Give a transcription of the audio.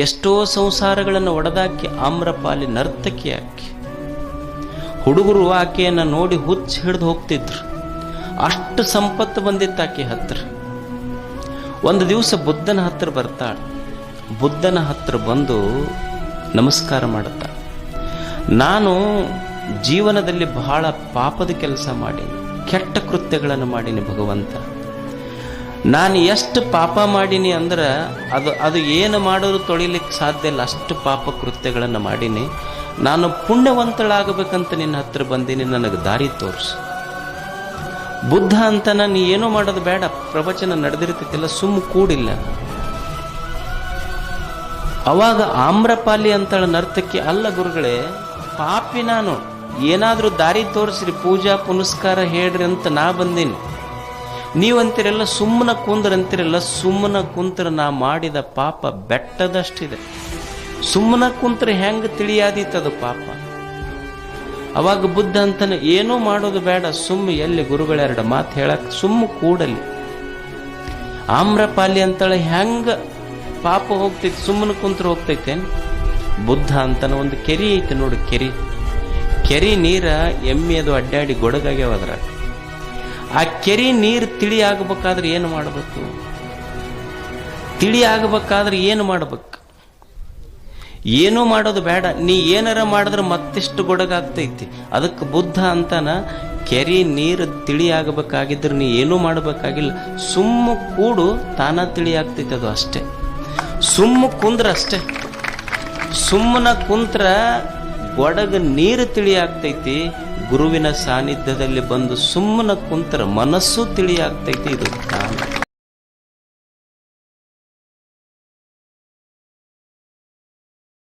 ಎಷ್ಟೋ ಸಂಸಾರಗಳನ್ನು ಒಡೆದಾಕಿ ಆಮ್ರಪಾಲಿ ನರ್ತಕಿ ಆಕಿ. ಹುಡುಗರು ಆಕೆಯನ್ನು ನೋಡಿ ಹುಚ್ಚ ಹಿಡಿದು ಹೋಗ್ತಿದ್ರು, ಅಷ್ಟು ಸಂಪತ್ತು ಬಂದಿತ್ತು ಆಕೆ ಹತ್ರ. ಒಂದು ದಿವಸ ಬುದ್ಧನ ಹತ್ರ ಬರ್ತಾಳೆ. ಬುದ್ಧನ ಹತ್ರ ಬಂದು ನಮಸ್ಕಾರ ಮಾಡುತ್ತಾಳೆ. ನಾನು ಜೀವನದಲ್ಲಿ ಬಹಳ ಪಾಪದ ಕೆಲಸ ಮಾಡೀನಿ, ಕೆಟ್ಟ ಕೃತ್ಯಗಳನ್ನು ಮಾಡೀನಿ ಭಗವಂತ. ನಾನು ಎಷ್ಟು ಪಾಪ ಮಾಡೀನಿ ಅಂದ್ರೆ ಅದು ಏನು ಮಾಡೋದು ತೊಳಿಲಿಕ್ಕೆ ಸಾಧ್ಯ ಇಲ್ಲ, ಅಷ್ಟು ಪಾಪ ಕೃತ್ಯಗಳನ್ನು ಮಾಡೀನಿ. ನಾನು ಪುಣ್ಯವಂತಳಾಗಬೇಕಂತ ನಿನ್ನ ಹತ್ರ ಬಂದೀನಿ, ನನಗೆ ದಾರಿ ತೋರಿಸು. ಬುದ್ಧ ಅಂತ ನಾನು ಏನೂ ಮಾಡೋದು ಬೇಡ, ಪ್ರವಚನ ನಡೆದಿರ್ತೈತಿಲ್ಲ, ಸುಮ್ಮ ಕೂಡಿಲ್ಲ. ಅವಾಗ ಆಮ್ರಪಾಲಿ ಅಂತಳ ನರ್ತಕಿ, ಅಲ್ಲ ಗುರುಗಳೇ, ಪಾಪಿ ನಾನು, ಏನಾದರೂ ದಾರಿ ತೋರಿಸ್ರಿ, ಪೂಜಾ ಪುನಸ್ಕಾರ ಹೇಳ್ರಿ ಅಂತ ನಾ ಬಂದೀನಿ. ನೀವಂತೀರಲ್ಲ ಸುಮ್ಮನ ಕುಂದ್ರಂತೀರಲ್ಲ, ಸುಮ್ಮನ ಕುಂತ್ರ ನಾ ಮಾಡಿದ ಪಾಪ ಬೆಟ್ಟದಷ್ಟಿದೆ. ಸುಮ್ಮನ ಕುಂತ್ರ ಹೆಂಗೆ ತಿಳಿಯಾದೀತದು ಪಾಪ. ಅವಾಗ ಬುದ್ಧ ಅಂತಾನೆ, ಏನೂ ಮಾಡೋದು ಬೇಡ, ಸುಮ್ಮ ಎಲ್ಲಿ ಗುರುಗಳೆರಡು ಮಾತು ಹೇಳಕ್ ಸುಮ್ಮ ಕೂಡಲಿ. ಆಮ್ರಪಾಲಿ ಅಂತೇಳಿ ಹೆಂಗ ಪಾಪ ಹೋಗ್ತೈತಿ, ಸುಮ್ಮನ ಕುಂತ್ರ ಹೋಗ್ತೈತೇನು? ಬುದ್ಧ ಅಂತಾನೆ, ಒಂದು ಕೆರಿ ಐತೆ ನೋಡಿ, ಕೆರಿ ನೀರ ಎಮ್ಮೆ ಅದು ಅಡ್ಡಾಡಿ ಗೊಡಗಾಗ್ಯಾವ ಅದ್ರಾಗ. ಆ ಕೆರಿ ನೀರು ತಿಳಿ ಆಗಬೇಕಾದ್ರೆ ಏನು ಮಾಡಬೇಕು? ತಿಳಿ ಆಗಬೇಕಾದ್ರೆ ಏನು ಮಾಡ್ಬೇಕು? ಏನೂ ಮಾಡೋದು ಬೇಡ, ನೀ ಏನಾರ ಮಾಡಿದ್ರೆ ಮತ್ತಿಷ್ಟು ಗೊಡಗಾಗ್ತೈತಿ. ಅದಕ್ಕೆ ಬುದ್ಧ ಅಂತಾನ, ಕೆರಿ ನೀರು ತಿಳಿ ಆಗಬೇಕಾಗಿದ್ರೆ ನೀ ಏನೂ ಮಾಡಬೇಕಾಗಿಲ್ಲ, ಸುಮ್ಮ ಕೂಡು, ತಾನ ತಿಳಿ ಆಗ್ತೈತಿ. ಅದು ಅಷ್ಟೇ, ಸುಮ್ಮ ಕುಂದ್ರ ಅಷ್ಟೇ. ಸುಮ್ಮನ ಕುಂತ್ರ ಗೊಡಗ ನೀರು ತಿಳಿ ಆಗ್ತೈತಿ. ಗುರುವಿನ ಸಾನ್ನಿಧ್ಯದಲ್ಲಿ ಬಂದು ಸುಮ್ಮನ ಕುಂತ್ರ ಮನಸ್ಸು ತಿಳಿ ಆಗ್ತೈತಿ. ಇದು ಜ್ಞಾನ.